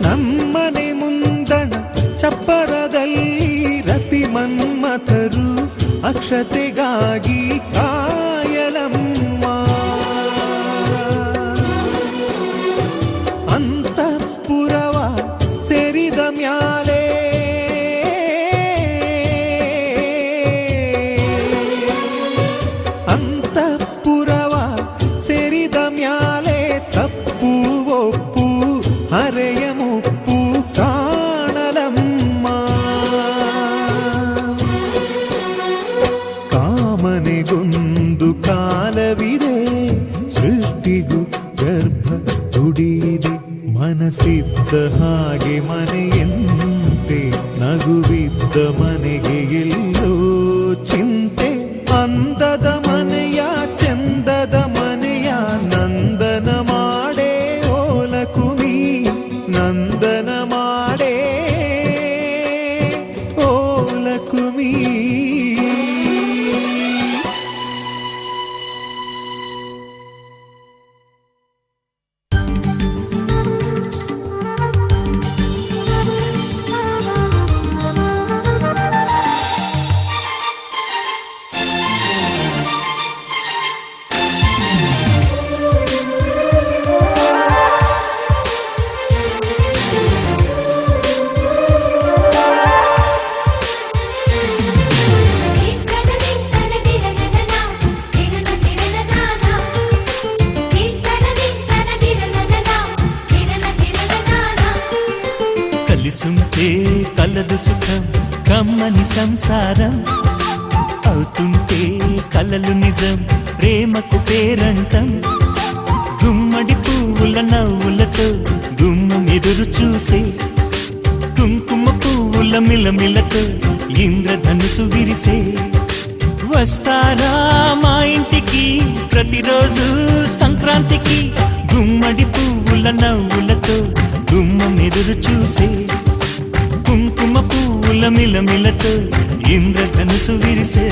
ನಮ್ಮನೆ ಮುಂದಣ ಚಪ್ಪರದಲ್ಲಿ ರತಿ ಮನ್ಮಥರು ಅಕ್ಷತೆಗಾಗಿ ಕಾಯಲಮ್ಮ. ಅಂತಃಪುರವ ಸೇರಿದ ಮ್ಯಾಲೆ ಅಂತಃಪುರವ ಸೇರಿದ ಮ್ಯಾಲೆ ತಪ್ಪು ಒಪ್ಪು ಹರೆಯ ಮುಪ್ಪು ಕಾಣಲಮ್ಮ. ಕಾಮನೆಗೊಂದು ಕಾಲವಿದೆ, ಸೃಷ್ಟಿಗೂ ಗರ್ಭ ತುಡಿದೆ. ಮನಸ್ಸಿದ್ದ ಹಾಗೆ ಮನೆಯಂತೆ, ನಗುವಿದ್ದ ಮನೆಗೆ ಎಲ್ಲೋ ಚಿಂತೆ. ಅಂದದ ಮನೆಯ ಚಂದದ ಮನೆಯ ನಂದನ ಮಾಡೇ ಓಲಕುಮಿ, ನಂದನ ಮಾಡೇ ಓಲಕುಮಿ. కలిసుంటే కలదు సుఖం కమ్మని సంసారం, అవుతుంటే కలలు నిజం ప్రేమకు పేరంటం. గుమ్మడి పువ్వుల నవ్వులతో గుమ్మం ఎదురు చూసే, కుంకుమ పువ్వుల మిలమిలతో ఇంద్రధనుసు విరిసే. వస్తారా మా ఇంటికి ప్రతిరోజు సంక్రాంతికి, గుమ్మడి పువ్వుల నవ్వులతో గుమ్మం ఎదురు చూసే, కుంకుమ పువ్వుల మిలమిలతో ఇంద్రధనుసు విరిసే.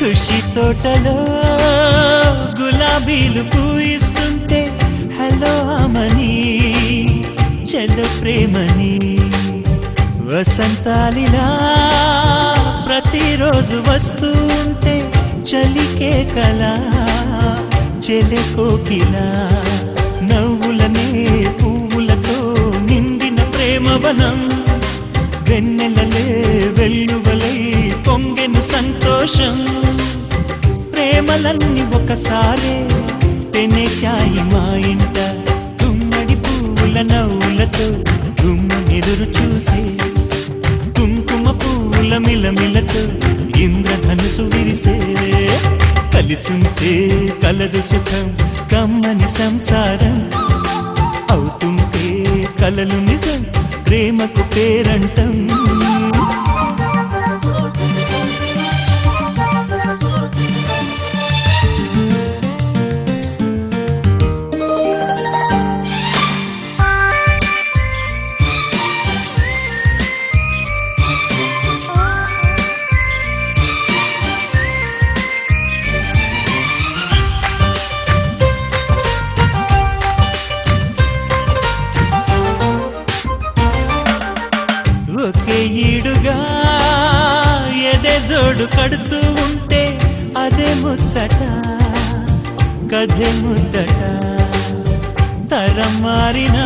ఖుషి తోటలో గులాబీలు పూయిస్తుంటే, హలో అమని చలో ప్రేమని. వసంతాలిలా ప్రతిరోజు వస్తూ ఉంటే, చలికే కలా చెలె కోకిలా. నవ్వులనే పువ్వులతో నిండిన ప్రేమవనం, వెన్నెలలే వెల్లువలై పొంగెను సంతోషం. ప్రేమలన్నీ ఒకసారే తెనేశాయి మా ఇంట, గుమ్మడి పువ్వుల నవ్వులతో గుమ్మం ఎదురు చూసే, కుంకుమ పువ్వుల మిలమిలతో ఇంద్రధనుసు విరిసే. కలిసుంటే కలదు సుఖం కమ్మని సంసారం, అవుతుంటే కలలు నిజం ప్రేమకు పేరంటం. ఒకే ఈడుగా ఎదే జోడు కడుతూ ఉంటే, అదే ముచ్చట కథే ముద్దట. తరం మారినా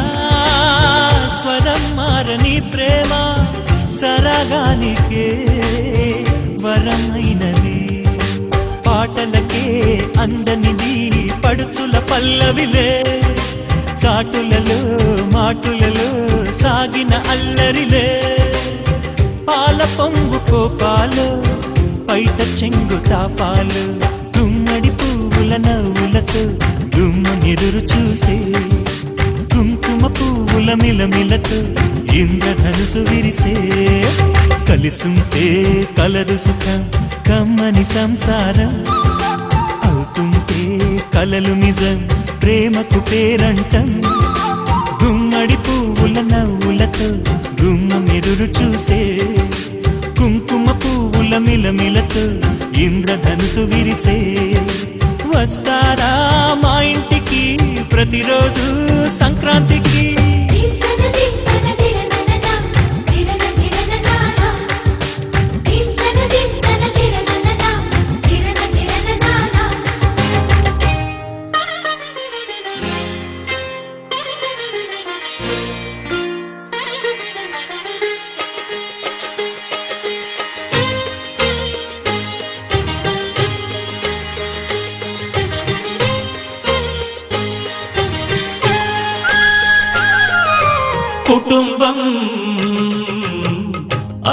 స్వరం మారని ప్రేమ, సరగానికే వరమైనది. పాటలకే అందనిది పడుచుల పల్లవిలే, చాటులలో మాటులలో సాగిన అల్లరిలే. పాల పొంగు కోపాలు, పైట చెంగు తాపాలు, గుమ్మడి పువ్వులతో గుమ్మెదురు చూసే కుంకుమ పువ్వుల మిలమిలతో ఇంద్రధనుసు విరిసే కలిసుంటే కలదు సుఖం కమ్మని సంసారం అవుతుంటే కలలు నిజం ప్రేమకు పేరంటం గుమ్మడి పువ్వుల నవ్వులతో గుమ్మెదురు చూసే కుంకుమ పువ్వుల మిలమిలతో ఇంద్రధనుసు విరిసే వస్తారా మా ఇంటికి ప్రతిరోజు సంక్రాంతికి కుటుంబం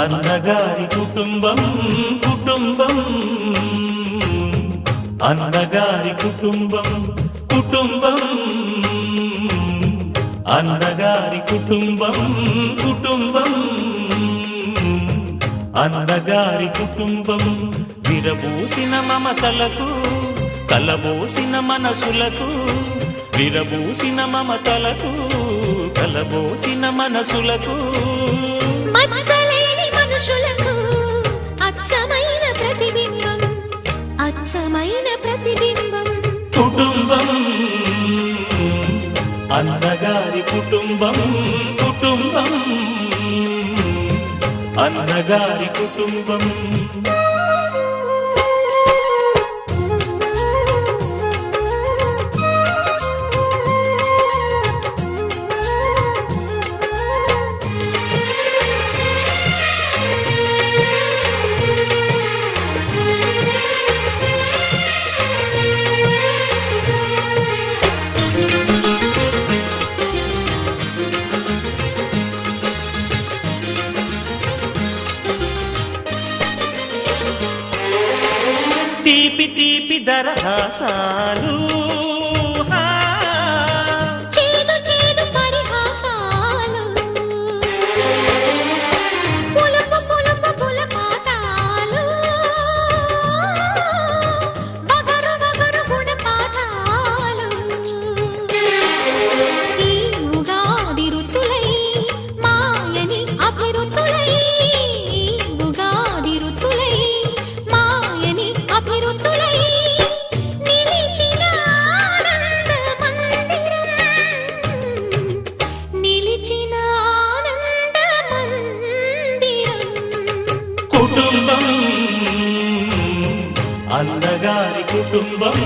అన్నగారి కుటుంబం కుటుంబం అన్నగారి కుటుంబం కుటుంబం అన్నగారి కుటుంబం కుటుంబం అన్నగారి కుటుంబం విరబూసిన మమతలకు కలబోసిన మనసులకు విరబూసిన మమతలకు కలబోసిన మనసులకు మచ్చలేని మనుషులకు అచ్చమైన ప్రతిబింబం అచ్చమైన ప్రతిబింబం కుటుంబం అన్నగారి కుటుంబం కుటుంబం అన్నగారి కుటుంబం తీపి తీపి దరహాసాలు చేదు చేదు పరిహాసాలు పులుపు పులుపు పులపాటాలు బగరు బగరు గుణపాఠాలు ఈ ఉగాది రుచులై మాయని అభిరుచులై ఉగాది రుచులై మాయని అభిరుచులై నిలిచిన ఆనంద మందిరం నిలిచిన ఆనంద మందిరం కుటుంబం అన్నగారి కుటుంబం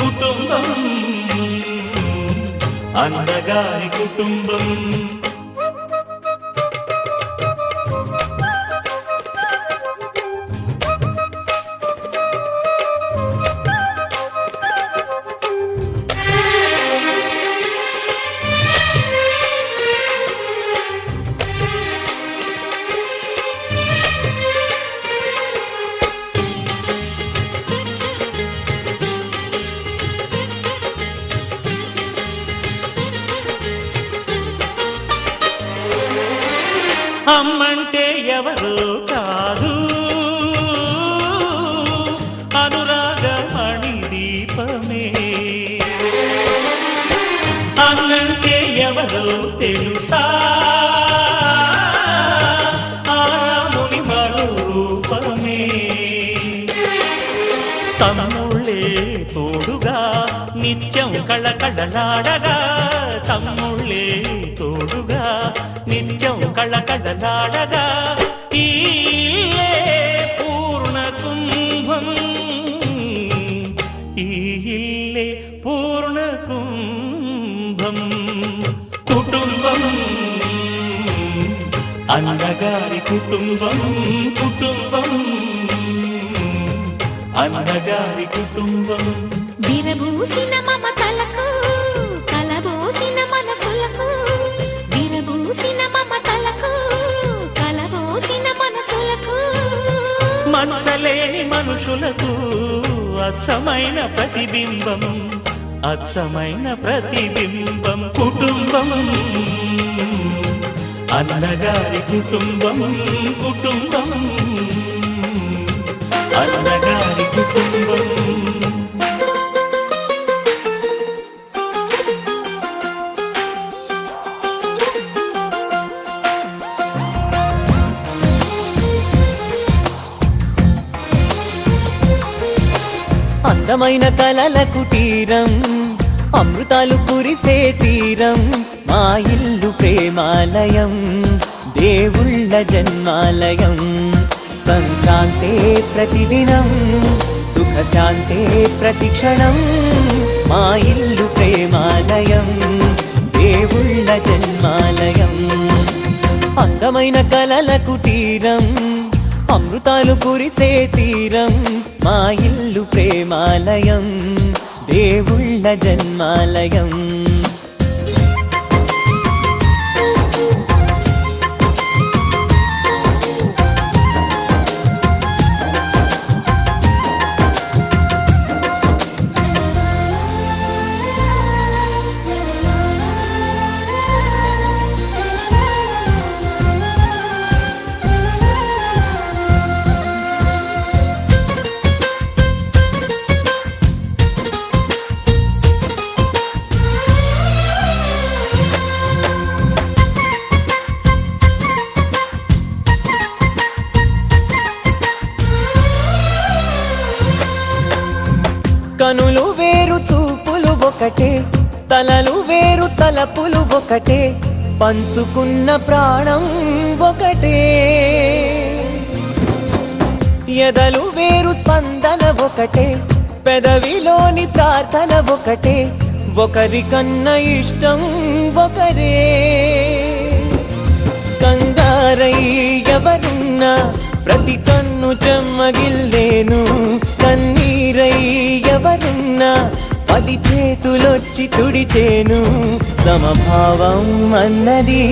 కుటుంబం అన్నగారి కుటుంబం అమ్మంటే ఎవరో కాదు అనురాగమణి దీపమే అన్నంటే ఎవరో తెలుసా ఆరాముని మరో రూపమే తమ్ముళ్ళే తోడుగా నిత్యం కళకళలాడగా తమ్ముళ్ళే తోడుగా నిత్యం కళకళలాడగా ఈ ఇల్లే పూర్ణ కుంభం ఈ ఇల్లే పూర్ణ కుంభం కుటుంబం అన్నగారి కుటుంబం కుటుంబం అన్నగారి కుటుంబం విరబూసిన మమతలకు కలబోసిన మనసులకు విరబూసిన మమతలకు కలబోసిన మనసులకు మచ్చలేని మనుషులకు అచ్చమైన ప్రతిబింబం అచ్చమైన ప్రతిబింబం కుటుంబం అన్నగారి కుటుంబం కుటుంబం అన్నగారి కుటుంబం అందమైన కలల కుటీరం అమృతాలు కురిసే తీరం మా ఇల్లు ప్రేమాలయం దేవుళ్ళ జన్మాలయం సంక్రాంతే ప్రతిదినం సుఖశాంతే ప్రతిక్షణం మా ఇల్లు ప్రేమాలయం దేవుళ్ళ జన్మాలయం అందమైన కలల కుటీరం అమృతాలు కురిసే తీరం మా ఇల్లు ప్రేమాలయం దేవుళ్ళ జన్మాలయం కనులు వేరు చూపులు ఒకటే తలలు వేరు తలపులు ఒకటే పంచుకున్న ప్రాణం ఒకటే ఎదలు వేరు స్పందన ఒకటే పెదవిలోని ప్రార్థన ఒకటే ఒకరికన్నా ఇష్టం ఒకరే కంగారై ఎవరున్నా ప్రతి కన్ను చెమ్మగిల్లేను కన్నీరై ఎవరున్నా 10 చేతులొచ్చి తుడిచేను సమభావం అన్నది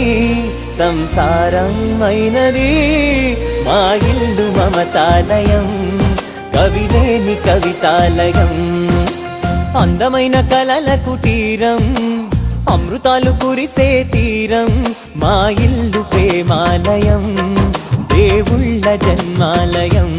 సంసారం అయినది మా ఇల్లు మమతాలయం కవిలేని కవితాలయం అందమైన కలల కుటీరం అమృతాలు కురిసే తీరం మా ఇల్లు ప్రేమాలయం దేవుళ్ళ జన్మాలయం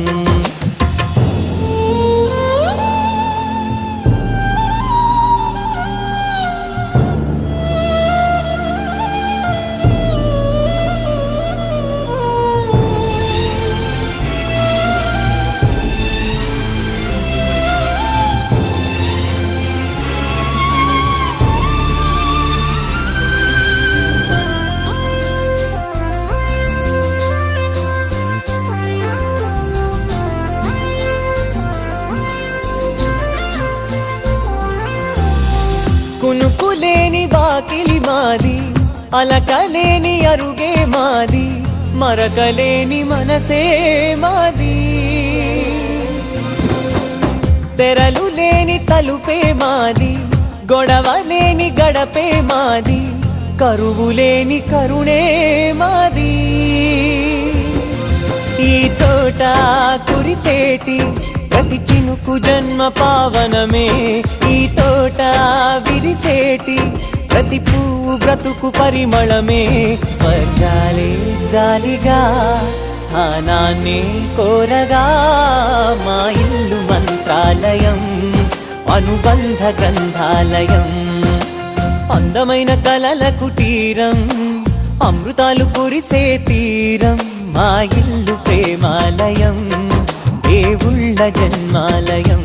కునుకులేని వాకిలి మాది అలకలేని అరుగే మాది మరకలేని మనసే మాది తెరలు లేని తలుపే మాది గొడవ లేని గడపే మాది కరువు లేని కరుణే మాది ఈ చోట కురిసేటి ప్రతి చినుకు జన్మ పావనమే ఈ తోట విరిసేటి ప్రతి పువ్వు బ్రతుకు పరిమళమే స్వర్గాలే జాలిగా స్థానాన్ని కోరగా మా ఇల్లు మంత్రాలయం అనుబంధ గ్రంథాలయం అందమైన కలల కుటీరం అమృతాలు కురిసే తీరం మా ఇల్లు ప్రేమాలయం దేవుళ్ళ జన్మాలయం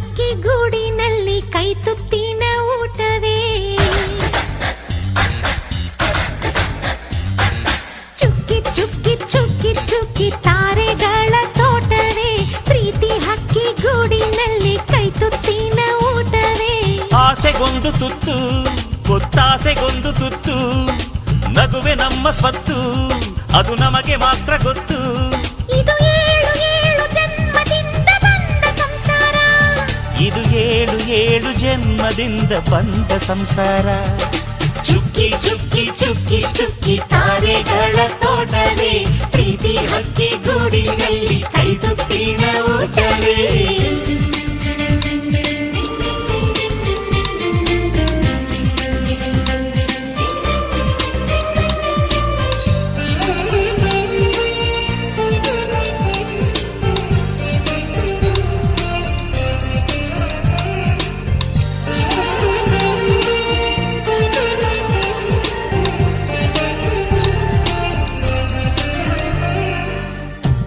ಹಕ್ಕಿ ಗೂಡಿನಲ್ಲಿ ಕೈ ತುತ್ತಿನ ಊಟವೇ ಚುಕ್ಕಿ ಚುಕ್ಕಿ ಚುಕ್ಕಿ ಚುಕ್ಕಿ ತಾರೆಗಳ ತೋಟವೇ ಪ್ರೀತಿ ಹಕ್ಕಿ ಗೂಡಿನಲ್ಲಿ ಕೈ ತುತ್ತಿನ ಊಟವೇ ಆಸೆಗೊಂದು ತುತ್ತು ಒತ್ತಾಸೆಗೊಂದು ತುತ್ತು ನಗುವೆ ನಮ್ಮ ಸ್ವತ್ತು ಅದು ನಮಗೆ ಮಾತ್ರ ಗೊತ್ತು ಇದು ಏಳು ಏಳು ಜನ್ಮದಿಂದ ಬಂದ ಸಂಸಾರ ಇದು ಏಳು ಏಳು ಜನ್ಮದಿಂದ ಬಂದ ಸಂಸಾರ ಚುಕ್ಕಿ ಚುಕ್ಕಿ ಚುಕ್ಕಿ ಚುಕ್ಕಿ ತಾರೆಗಳ ತೋಟವೇ ಪ್ರೀತಿ ಹಕ್ಕಿ ಗೂಡಿನಲ್ಲಿ ಕೈ ತುತ್ತಿನ ಊಟವೇ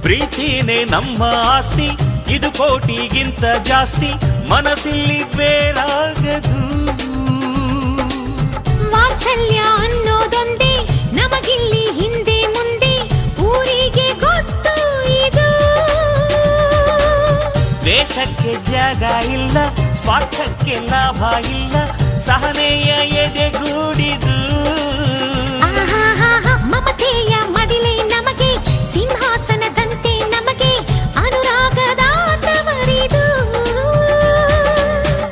ಪ್ರೀತಿನೇ ನಮ್ಮ ಆಸ್ತಿ ಇದು ಕೋಟಿಗಿಂತ ಜಾಸ್ತಿ ಮನಸ್ಸಿಲ್ಲಿ ಬೇರಾಗದು ವಾತ್ಸಲ್ಯ ಅನ್ನೋದೊಂದೇ ನಮಗಿಲ್ಲಿ ಹಿಂದೆ ಮುಂದೆ ಊರಿಗೆ ಗೊತ್ತು ಇದು ದ್ವೇಷಕ್ಕೆ ಜಾಗ ಇಲ್ಲ ಸ್ವಾರ್ಥಕ್ಕೆ ಲಾಭ ಇಲ್ಲ ಸಹನೆಯ ಎದೆಗೂಡಿದು ಆಹಾಹಾಹಾ, ಮಮತೆಯ ಮಡಿಲೆ ನಮಗೆ ಸಿಂಹಾಸನದಂತೆ ನಮಗೆ ಅನುರಾಗದಾಟವರಿದು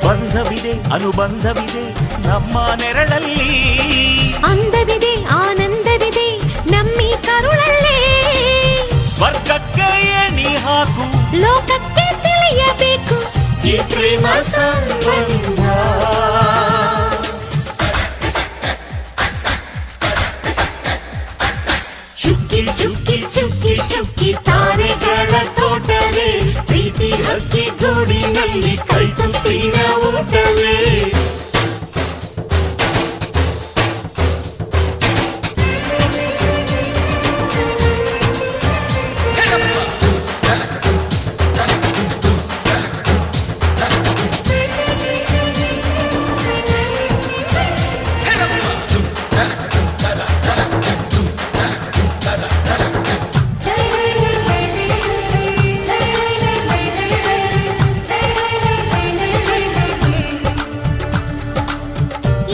ಬಂಧವಿದೆ ಅನುಬಂಧವಿದೆ ನಮ್ಮ ನೆರಳಲ್ಲಿ ಅಂದವಿದೆ ಆನಂದವಿದೆ ನಮ್ಮಿ ಕರುಳಲ್ಲೇ ಸ್ವರ್ಗಕ್ಕೆ ಎಣಿ ಹಾಕು ಲೋಕಕ್ಕೆ ತಿಳಿಯಬೇಕು ಈ ಪ್ರೇಮ ಸಂಬಂಧ ಚುಕ್ಕಿ ಚುಕ್ಕಿ ಚುಕ್ಕಿ ಚುಕ್ಕಿ ತಾರೆಗಳ ತೋಟವೇ ಪ್ರೀತಿ ಹಕ್ಕಿ ಗೂಡಿನಲ್ಲಿ ಕೈ ತುತ್ತಿನ ಊಟವೇ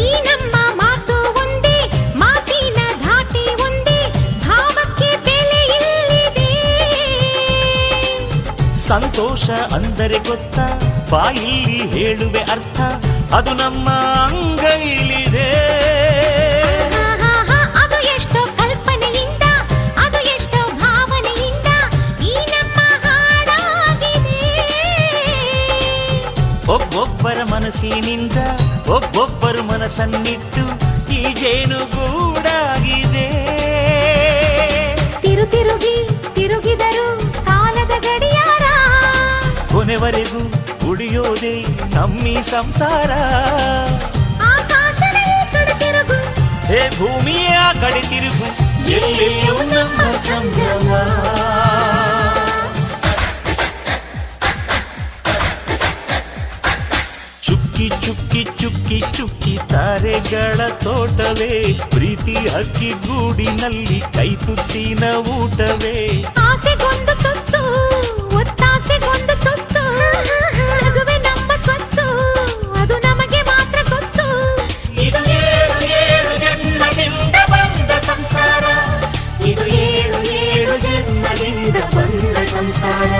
ಈ ನಮ್ಮ ಮಾತು ಒಂದೇ ಮಾತಿನ ಧಾಟಿ ಒಂದೇ ಭಾವಕ್ಕೆ ಬೆಲೆ ಇಲ್ಲಿದೆ ಸಂತೋಷ ಅಂದರೆ ಗೊತ್ತಾ ಬಾಯಲ್ಲಿ ಹೇಳುವೆ ಅರ್ಥ ಅದು ನಮ್ಮ ಅಂಗೈಲಿದೆ ಆಹಾಹಾ, ಅದು ಎಷ್ಟೋ ಕಲ್ಪನೆಯಿಂದ ಅದು ಎಷ್ಟೋ ಭಾವನೆಯಿಂದ ಈ ನಮ್ಮ ಹಾಡಾಗಿದೆ ಒಬ್ಬೊಬ್ಬರ ಮನಸ್ಸಿನಿಂದ ಒಬ್ಬೊಬ್ಬರು ಮನಸ್ಸನ್ನಿಟ್ಟು ಈ ಜೇನುಗೂಡಾಗಿದೆ ತಿರುಗಿದರು ಕಾಲದ ಗಡಿಯಾರ ಕೊನೆವರೆಗೂ ಉಳಿಯೋದೇ ನಮ್ಮಿ ಸಂಸಾರ ಆಕಾಶದ ಈ ಕಡೆ ತಿರುಗು ಹೇ ಭೂಮಿಯ ಕಡೆ ತಿರುಗು ಎಲ್ಲೆಲ್ಲೂ ನಮ್ಮ ಸಂಭ್ರಮ ಚುಕ್ಕಿ ಚುಕ್ಕಿ ಚುಕ್ಕಿ ಚುಕ್ಕಿ ತಾರೆಗಳ ತೋಟವೇ ಪ್ರೀತಿ ಹಕ್ಕಿ ಗೂಡಿನಲ್ಲಿ ಕೈ ತುತ್ತಿನ ಊಟವೇ ಆಸೆಗೊಂದು ತುತ್ತು ಒತ್ತಾಸೆಗೊಂದು ತುತ್ತು ನಗುವೆ ನಮ್ಮ ಸ್ವತ್ತು ಅದು ನಮಗೆ ಮಾತ್ರ ಗೊತ್ತು ಇದು ಏಳು ಏಳು ಜನ್ಮದಿಂದ ಬಂದ ಸಂಸಾರ ಇದು ಏಳು ಏಳು ಜನ್ಮದಿಂದ ಬಂದ ಸಂಸಾರ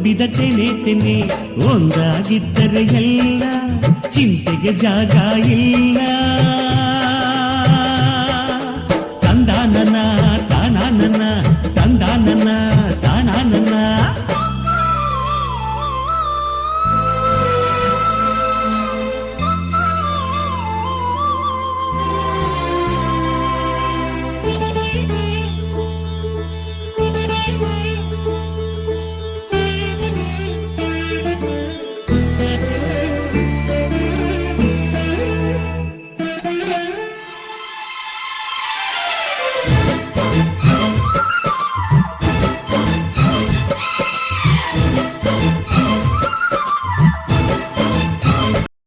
ತುಂಬಿದ ತೆನೆ ತೆನೆ ಒಂದಾಗಿದ್ದರೆ ಎಲ್ಲ ಚಿಂತೆಗೆ ಜಾಗ ಇಲ್ಲ